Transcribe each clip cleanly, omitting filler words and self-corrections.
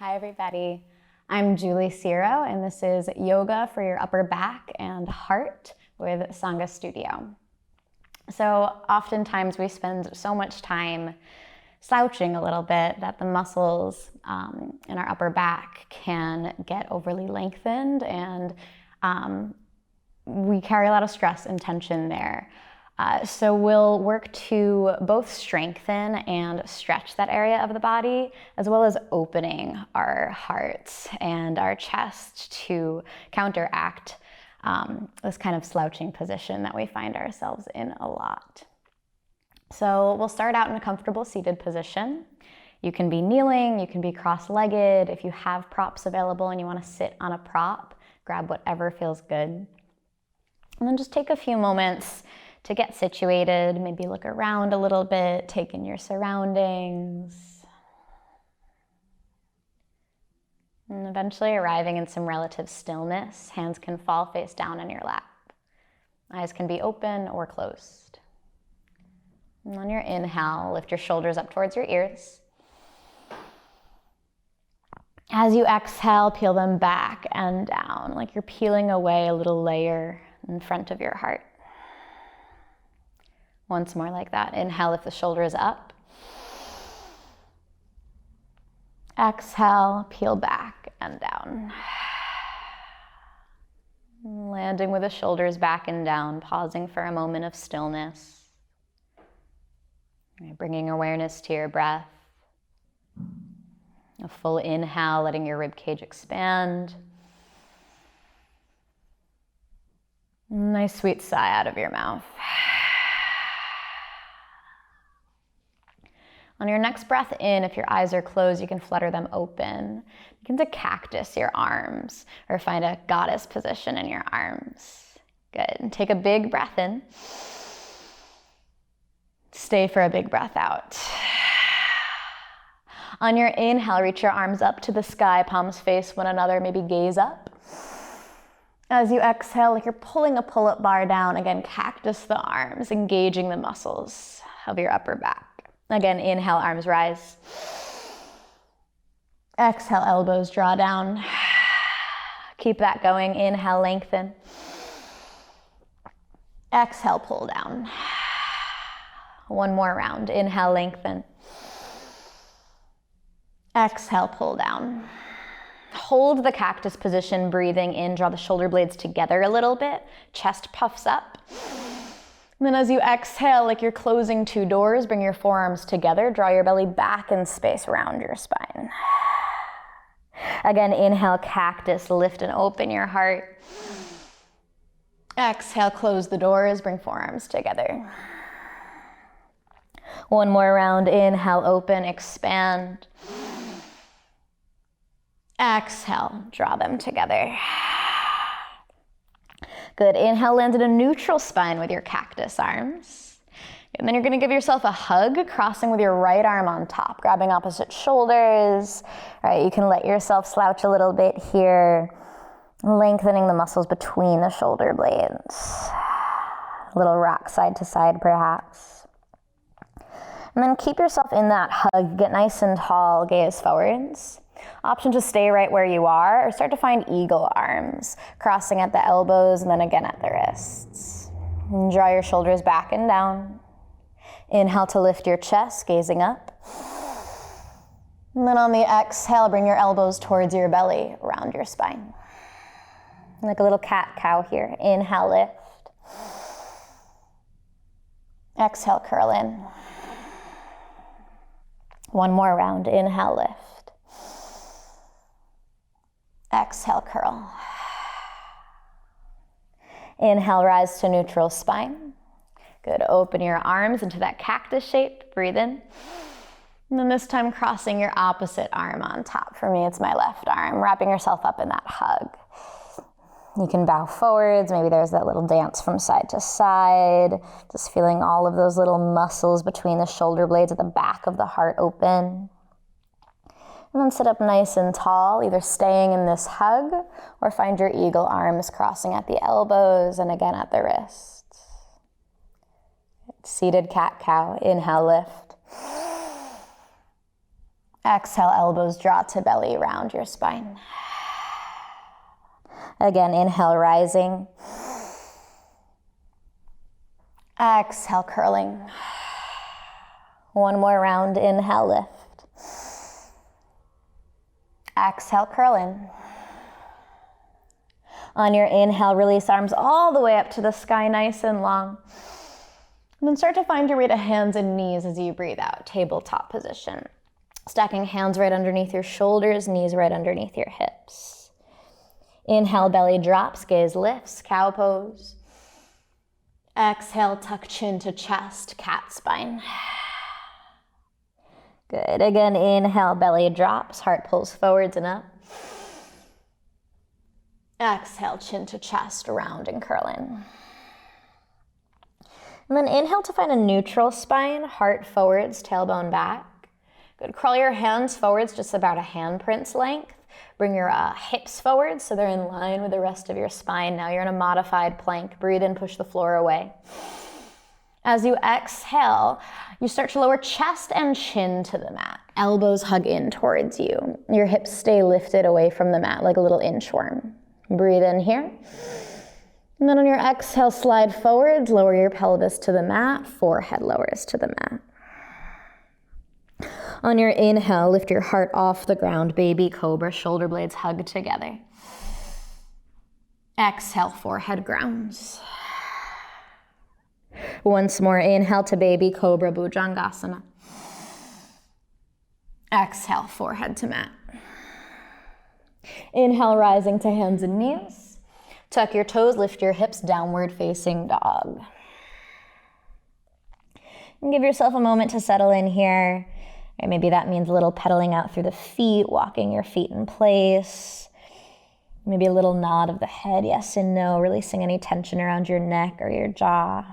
Hi everybody, I'm Julie Ciro and this is Yoga for your upper back and heart with Sangha Studio. So oftentimes we spend so much time slouching a little bit that the muscles in our upper back can get overly lengthened and we carry a lot of stress and tension there. So we'll work to both strengthen and stretch that area of the body, as well as opening our hearts and our chest to counteract this kind of slouching position that we find ourselves in a lot. So we'll start out in a comfortable seated position. You can be kneeling, you can be cross-legged. If you have props available and you want to sit on a prop, grab whatever feels good. And then just take a few moments to get situated, maybe look around a little bit, take in your surroundings. And eventually arriving in some relative stillness, hands can fall face down in your lap. Eyes can be open or closed. And on your inhale, lift your shoulders up towards your ears. As you exhale, peel them back and down, like you're peeling away a little layer in front of your heart. Once more like that. Inhale, lift the shoulders up. Exhale, peel back and down. Landing with the shoulders back and down, pausing for a moment of stillness. Bringing awareness to your breath. A full inhale, letting your ribcage expand. Nice sweet sigh out of your mouth. On your next breath in, if your eyes are closed, you can flutter them open. Begin to cactus your arms or find a goddess position in your arms. Good. And take a big breath in. Stay for a big breath out. On your inhale, reach your arms up to the sky, palms face one another, maybe gaze up. As you exhale, like you're pulling a pull-up bar down, again, cactus the arms, engaging the muscles of your upper back. Again, inhale, arms rise. Exhale, elbows draw down. Keep that going. Inhale, lengthen. Exhale, pull down. One more round. Inhale, lengthen. Exhale, pull down. Hold the cactus position, breathing in. Draw the shoulder blades together a little bit. Chest puffs up. And then as you exhale, like you're closing two doors, bring your forearms together, draw your belly back in space around your spine. Again, inhale, cactus, lift and open your heart. Exhale, close the doors, bring forearms together. One more round, inhale, open, expand. Exhale, draw them together. Good. Inhale, land in a neutral spine with your cactus arms. And then you're going to give yourself a hug, crossing with your right arm on top, grabbing opposite shoulders. All right, you can let yourself slouch a little bit here, lengthening the muscles between the shoulder blades. A little rock side to side, perhaps. And then keep yourself in that hug. Get nice and tall, gaze forwards. Option to stay right where you are or start to find eagle arms, crossing at the elbows and then again at the wrists. And draw your shoulders back and down. Inhale to lift your chest, gazing up. And then on the exhale, bring your elbows towards your belly, around your spine. Like a little cat-cow here. Inhale, lift. Exhale, curl in. One more round. Inhale, lift. Exhale, curl. Inhale, rise to neutral spine. Good. Open your arms into that cactus shape. Breathe in. And then this time crossing your opposite arm on top. For me, it's my left arm. Wrapping yourself up in that hug. You can bow forwards. Maybe there's that little dance from side to side. Just feeling all of those little muscles between the shoulder blades at the back of the heart open. And then sit up nice and tall, either staying in this hug or find your eagle arms crossing at the elbows and again at the wrists. Seated cat-cow. Inhale, lift. Exhale, elbows draw to belly, round your spine. Again, inhale, rising. Exhale, curling. One more round, inhale, lift. Exhale, curl in. On your inhale, release arms all the way up to the sky, nice and long. And then start to find your way to hands and knees as you breathe out, tabletop position. Stacking hands right underneath your shoulders, knees right underneath your hips. Inhale, belly drops, gaze lifts, cow pose. Exhale, tuck chin to chest, cat spine. Good. Again, inhale, belly drops, heart pulls forwards and up. Exhale, chin to chest, round and curl in. And then inhale to find a neutral spine, heart forwards, tailbone back. Good. Crawl your hands forwards just about a handprint's length. Bring your hips forward so they're in line with the rest of your spine. Now you're in a modified plank. Breathe in, push the floor away. As you exhale, you start to lower chest and chin to the mat. Elbows hug in towards you. Your hips stay lifted away from the mat like a little inchworm. Breathe in here. And then on your exhale, slide forward, lower your pelvis to the mat, forehead lowers to the mat. On your inhale, lift your heart off the ground, baby cobra, shoulder blades hug together. Exhale, forehead grounds. Once more, inhale to baby cobra, bhujangasana. Exhale, forehead to mat. Inhale, rising to hands and knees. Tuck your toes, lift your hips, downward facing dog. And give yourself a moment to settle in here. Or maybe that means a little pedaling out through the feet, walking your feet in place. Maybe a little nod of the head, yes and no, releasing any tension around your neck or your jaw.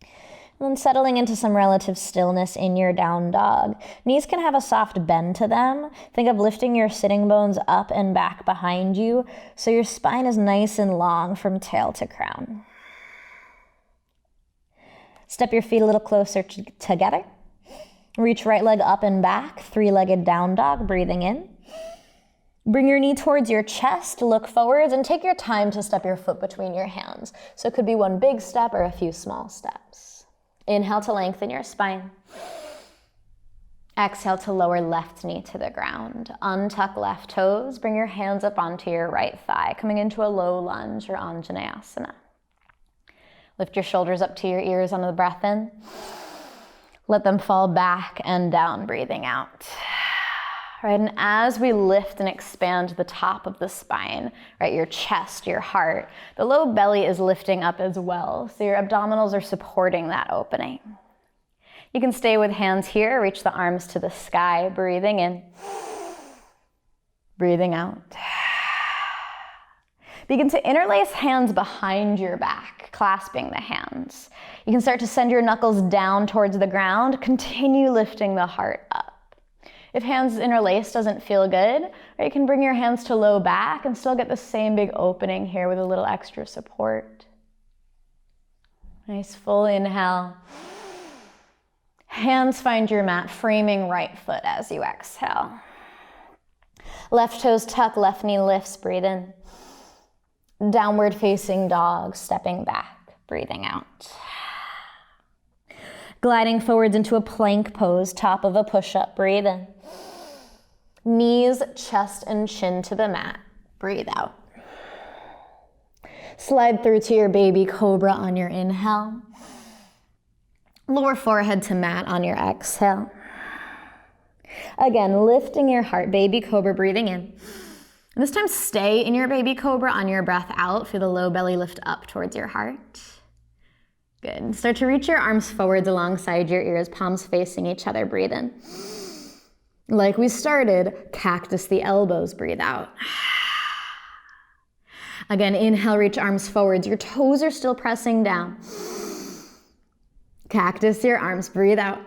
And then settling into some relative stillness in your down dog. Knees can have a soft bend to them. Think of lifting your sitting bones up and back behind you so your spine is nice and long from tail to crown. Step your feet a little closer together. Reach right leg up and back, three-legged down dog, breathing in. Bring your knee towards your chest, look forwards, and take your time to step your foot between your hands. So it could be one big step or a few small steps. Inhale to lengthen your spine. Exhale to lower left knee to the ground. Untuck left toes. Bring your hands up onto your right thigh, coming into a low lunge or Anjaneyasana. Lift your shoulders up to your ears on the breath in. Let them fall back and down, breathing out. Right, and as we lift and expand the top of the spine, right, your chest, your heart, the low belly is lifting up as well. So your abdominals are supporting that opening. You can stay with hands here, reach the arms to the sky, breathing in, breathing out. Begin to interlace hands behind your back, clasping the hands. You can start to send your knuckles down towards the ground, continue lifting the heart up. If hands interlaced doesn't feel good, right, you can bring your hands to low back and still get the same big opening here with a little extra support. Nice full inhale. Hands find your mat, framing right foot as you exhale. Left toes tuck, left knee lifts, breathe in. Downward facing dog, stepping back, breathing out. Gliding forwards into a plank pose, top of a push-up, breathe in. Knees, chest, and chin to the mat, breathe out. Slide through to your baby cobra on your inhale. Lower forehead to mat on your exhale. Again, lifting your heart, baby cobra, breathing in. And this time, stay in your baby cobra on your breath out. Feel the low belly lift up towards your heart. Good. Start to reach your arms forwards alongside your ears, palms facing each other, breathe in. Like we started, cactus the elbows, breathe out. Again, inhale, reach arms forwards. Your toes are still pressing down. Cactus your arms, breathe out.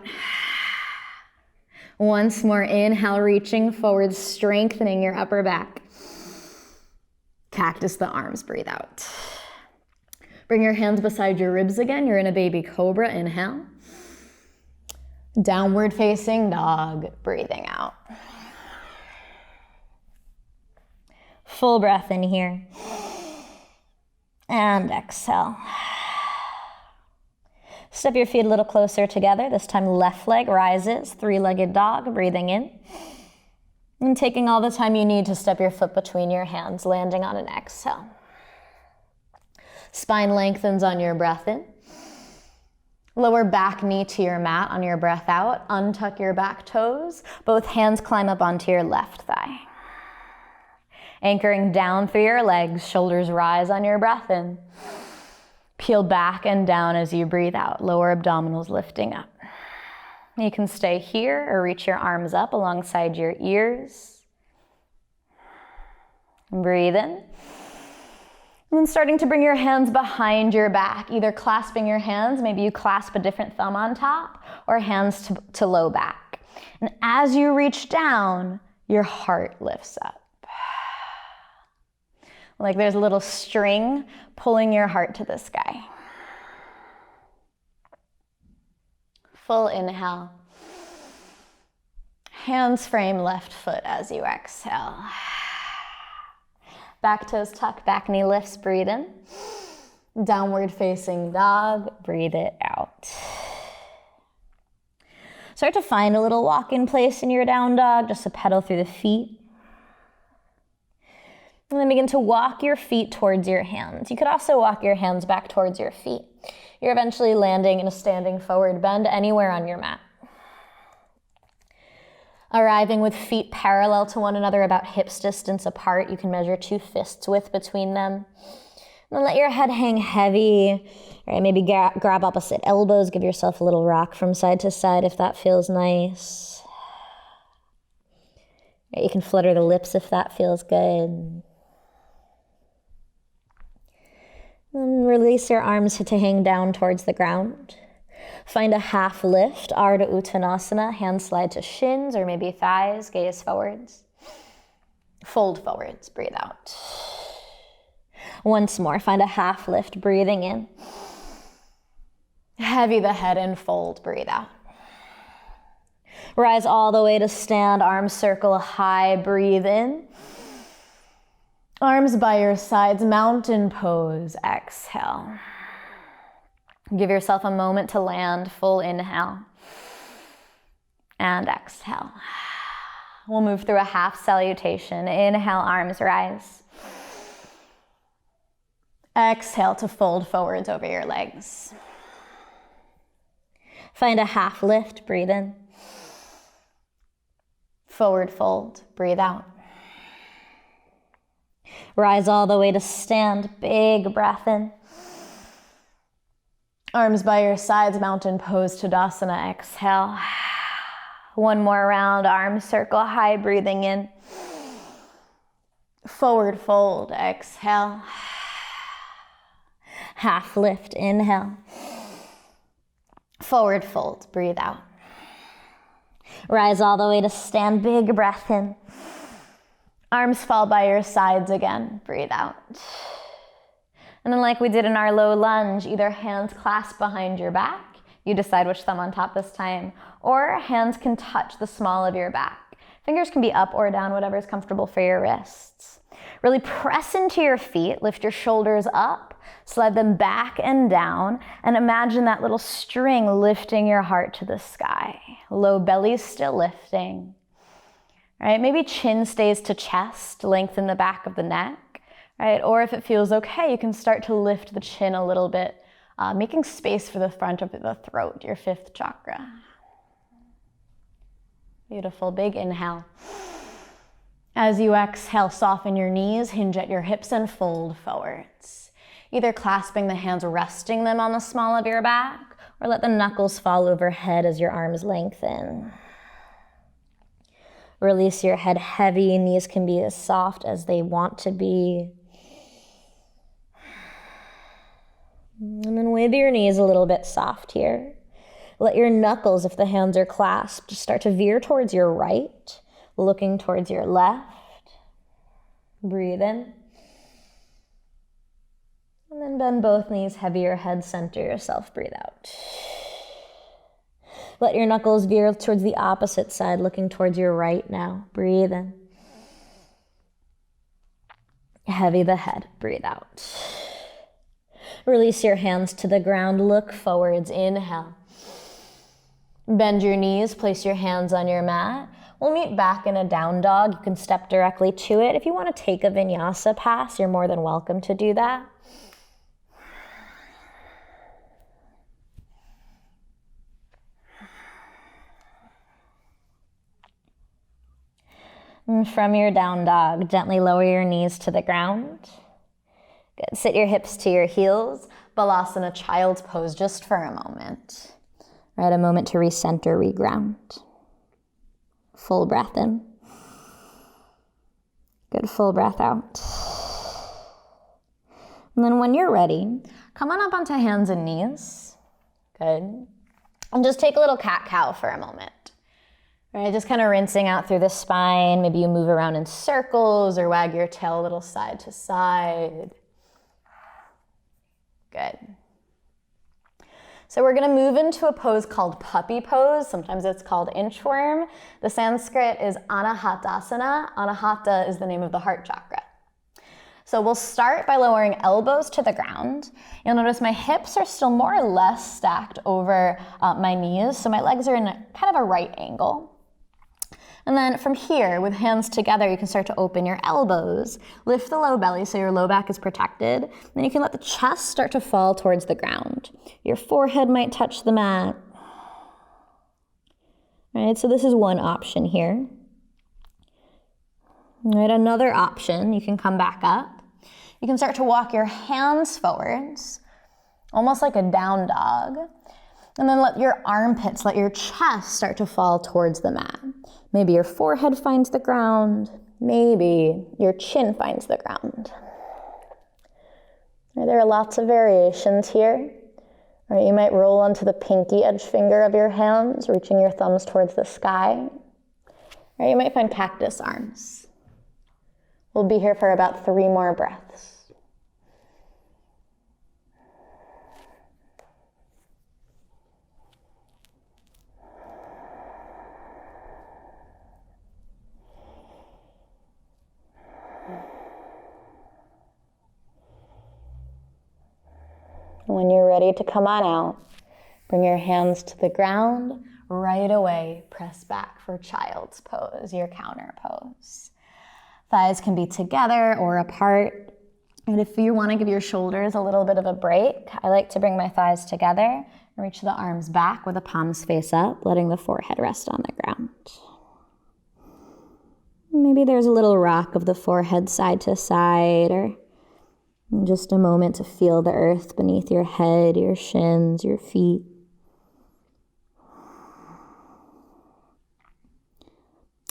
Once more, inhale, reaching forward, strengthening your upper back. Cactus the arms, breathe out. Bring your hands beside your ribs again. You're in a baby cobra, inhale. Downward facing dog, breathing out. Full breath in here. And exhale. Step your feet a little closer together. This time left leg rises, three-legged dog, breathing in. And taking all the time you need to step your foot between your hands, landing on an exhale. Spine lengthens on your breath in. Lower back knee to your mat on your breath out. Untuck your back toes. Both hands climb up onto your left thigh. Anchoring down through your legs, shoulders rise on your breath in. Peel back and down as you breathe out, lower abdominals lifting up. You can stay here or reach your arms up alongside your ears. Breathe in. And then starting to bring your hands behind your back, either clasping your hands, maybe you clasp a different thumb on top, or hands to low back. And as you reach down, your heart lifts up. Like there's a little string pulling your heart to the sky. Full inhale. Hands frame left foot as you exhale. Back toes tuck, back knee lifts, breathe in. Downward facing dog, breathe it out. Start to find a little walk-in place in your down dog, just to pedal through the feet. And then begin to walk your feet towards your hands. You could also walk your hands back towards your feet. You're eventually landing in a standing forward bend anywhere on your mat. Arriving with feet parallel to one another, about hips distance apart. You can measure 2 fists width between them. And then let your head hang heavy. All right, maybe grab opposite elbows. Give yourself a little rock from side to side if that feels nice. Right, you can flutter the lips if that feels good. And release your arms to hang down towards the ground. Find a half lift, Ardha Uttanasana, hands slide to shins or maybe thighs, gaze forwards. Fold forwards, breathe out. Once more, find a half lift, breathing in. Heavy the head and fold, breathe out. Rise all the way to stand, arms circle high, breathe in. Arms by your sides, mountain pose, exhale. Give yourself a moment to land, full inhale. And exhale. We'll move through a half salutation. Inhale, arms rise. Exhale to fold forwards over your legs. Find a half lift, breathe in. Forward fold, breathe out. Rise all the way to stand, big breath in. Arms by your sides, mountain pose, Tadasana, exhale. One more round, arms circle high, breathing in. Forward fold, exhale. Half lift, inhale. Forward fold, breathe out. Rise all the way to stand, big breath in. Arms fall by your sides again, breathe out. And then like we did in our low lunge, either hands clasp behind your back, you decide which thumb on top this time, or hands can touch the small of your back. Fingers can be up or down, whatever is comfortable for your wrists. Really press into your feet, lift your shoulders up, slide them back and down, and imagine that little string lifting your heart to the sky. Low belly still lifting. Right? Maybe chin stays to chest, lengthen the back of the neck, right? Or if it feels okay, you can start to lift the chin a little bit, making space for the front of the throat, your 5th chakra. Beautiful, big inhale. As you exhale, soften your knees, hinge at your hips, and fold forwards. Either clasping the hands, resting them on the small of your back, or let the knuckles fall overhead as your arms lengthen. Release your head heavy, knees can be as soft as they want to be. And then with your knees a little bit soft here, let your knuckles, if the hands are clasped, start to veer towards your right, looking towards your left. Breathe in. And then bend both knees, heavier head, center yourself, breathe out. Let your knuckles veer towards the opposite side, looking towards your right now. Breathe in. Heavy the head. Breathe out. Release your hands to the ground. Look forwards. Inhale. Bend your knees. Place your hands on your mat. We'll meet back in a down dog. You can step directly to it. If you want to take a vinyasa pass, you're more than welcome to do that. And from your down dog, gently lower your knees to the ground. Good. Sit your hips to your heels. Balasana, child's pose, just for a moment. Right, a moment to recenter, reground. Full breath in. Good, full breath out. And then when you're ready, come on up onto hands and knees. Good. And just take a little cat-cow for a moment. Right, just kind of rinsing out through the spine. Maybe you move around in circles or wag your tail a little side to side. Good. So we're going to move into a pose called puppy pose. Sometimes it's called inchworm. The Sanskrit is Anahatasana. Anahata is the name of the heart chakra. So we'll start by lowering elbows to the ground. You'll notice my hips are still more or less stacked over my knees, so my legs are in kind of a right angle. And then from here, with hands together, you can start to open your elbows. Lift the low belly so your low back is protected. Then you can let the chest start to fall towards the ground. Your forehead might touch the mat. All right, so this is one option here. All right, another option, you can come back up. You can start to walk your hands forwards, almost like a down dog. And then let your armpits, let your chest start to fall towards the mat. Maybe your forehead finds the ground. Maybe your chin finds the ground. Right, there are lots of variations here. Right, you might roll onto the pinky edge finger of your hands, reaching your thumbs towards the sky. Right, you might find cactus arms. We'll be here for about 3 more breaths. When you're ready to come on out, bring your hands to the ground. Right away, press back for child's pose, your counter pose. Thighs can be together or apart. And if you want to give your shoulders a little bit of a break, I like to bring my thighs together and reach the arms back with the palms face up, letting the forehead rest on the ground. Maybe there's a little rock of the forehead side to side, or just a moment to feel the earth beneath your head, your shins, your feet.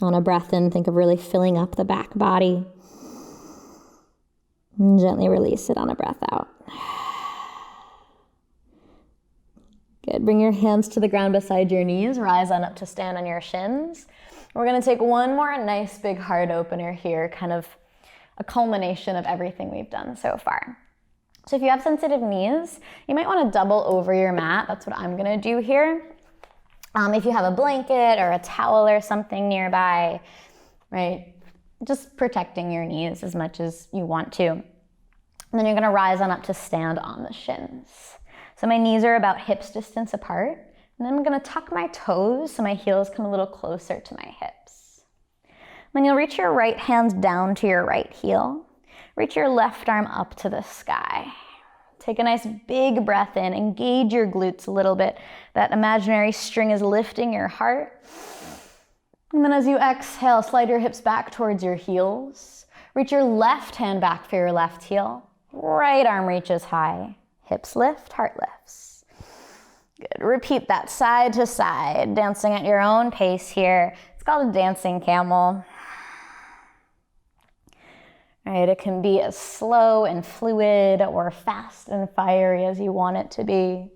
On a breath in, think of really filling up the back body. And gently release it on a breath out. Good. Bring your hands to the ground beside your knees. Rise on up to stand on your shins. We're going to take one more nice big heart opener here, kind of a culmination of everything we've done so far. So if you have sensitive knees, you might want to double over your mat. That's what I'm going to do here. If you have a blanket or a towel or something nearby, right, just protecting your knees as much as you want to. And then you're going to rise on up to stand on the shins. So my knees are about hips distance apart. And then I'm going to tuck my toes so my heels come a little closer to my hips. Then you'll reach your right hand down to your right heel. Reach your left arm up to the sky. Take a nice big breath in. Engage your glutes a little bit. That imaginary string is lifting your heart. And then as you exhale, slide your hips back towards your heels. Reach your left hand back for your left heel. Right arm reaches high. Hips lift, heart lifts. Good. Repeat that side to side, dancing at your own pace here. It's called a dancing camel. Right, it can be as slow and fluid or fast and fiery as you want it to be.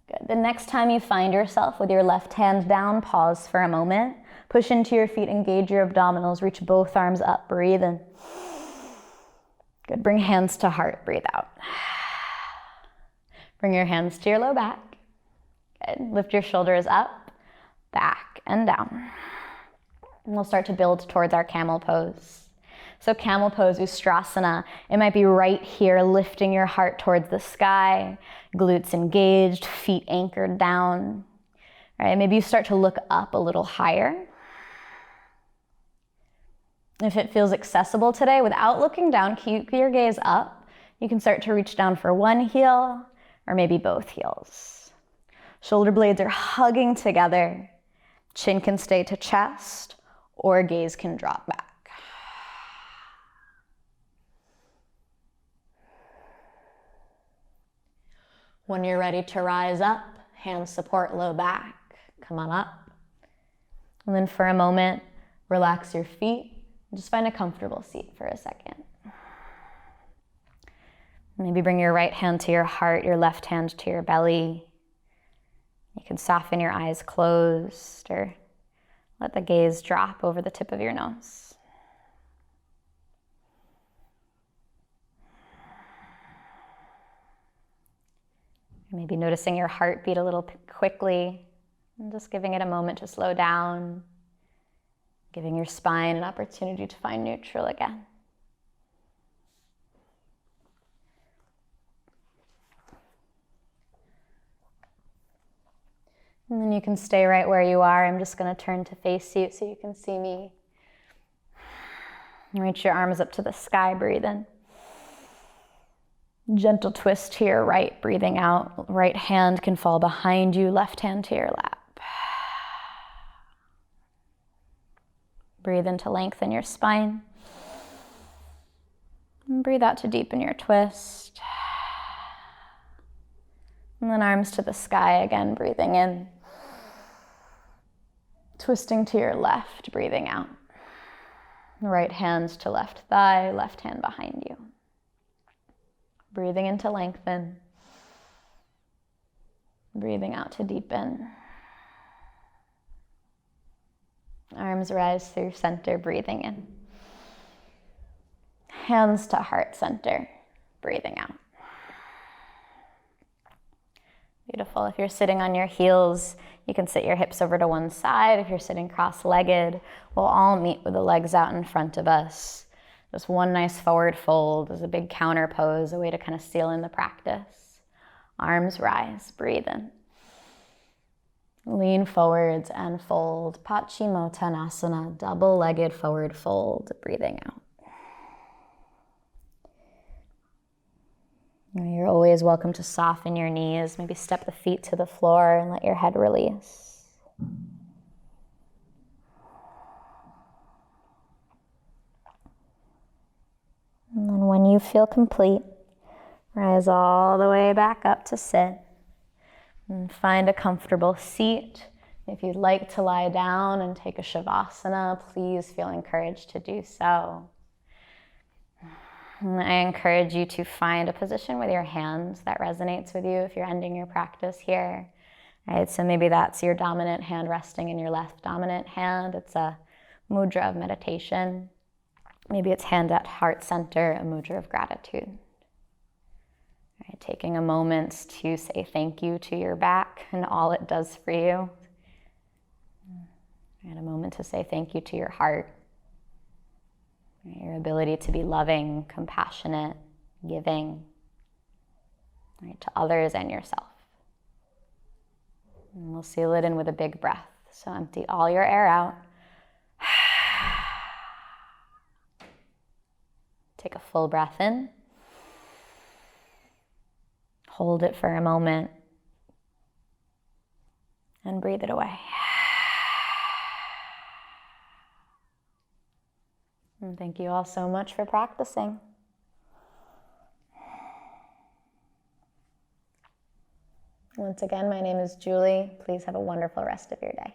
Good. The next time you find yourself with your left hand down, pause for a moment. Push into your feet, engage your abdominals, reach both arms up, breathe in. Good, bring hands to heart, breathe out. Bring your hands to your low back. Good, lift your shoulders up, back, and down. And we'll start to build towards our camel pose. So camel pose, Ustrasana, it might be right here, lifting your heart towards the sky, glutes engaged, feet anchored down. Right, maybe you start to look up a little higher. If it feels accessible today, without looking down, keep your gaze up. You can start to reach down for one heel or maybe both heels. Shoulder blades are hugging together. Chin can stay to chest or gaze can drop back. When you're ready to rise up, hands support low back. Come on up. And then for a moment, relax your feet. Just find a comfortable seat for a second. Maybe bring your right hand to your heart, your left hand to your belly. You can soften your eyes closed or let the gaze drop over the tip of your nose. Maybe noticing your heartbeat a little quickly and just giving it a moment to slow down. Giving your spine an opportunity to find neutral again. And then you can stay right where you are. I'm just going to turn to face you so you can see me. Reach your arms up to the sky, breathe in. Gentle twist to your right, breathing out. Right hand can fall behind you, left hand to your lap. Breathe in to lengthen your spine. And breathe out to deepen your twist. And then arms to the sky again, breathing in. Twisting to your left, breathing out. Right hand to left thigh, left hand behind you. Breathing in to lengthen. Breathing out to deepen. Arms rise through center, breathing in. Hands to heart center, breathing out. Beautiful. If you're sitting on your heels, you can sit your hips over to one side. If you're sitting cross-legged, we'll all meet with the legs out in front of us. Just one nice forward fold is a big counter pose, a way to kind of seal in the practice. Arms rise, breathe in. Lean forwards and fold. Paschimottanasana, double-legged forward fold, breathing out. You're always welcome to soften your knees. Maybe step the feet to the floor and let your head release. And then when you feel complete, rise all the way back up to sit. And find a comfortable seat. If you'd like to lie down and take a Shavasana, please feel encouraged to do so. And I encourage you to find a position with your hands that resonates with you if you're ending your practice here. Right, so maybe that's your dominant hand resting in your left dominant hand. It's a mudra of meditation. Maybe it's hand at heart center, a mudra of gratitude. Right, taking a moment to say thank you to your back and all it does for you. And a moment to say thank you to your heart. Right, your ability to be loving, compassionate, giving, right, to others and yourself. And we'll seal it in with a big breath. So empty all your air out. Take a full breath in. Hold it for a moment. And breathe it away. And thank you all so much for practicing. Once again, my name is Julie. Please have a wonderful rest of your day.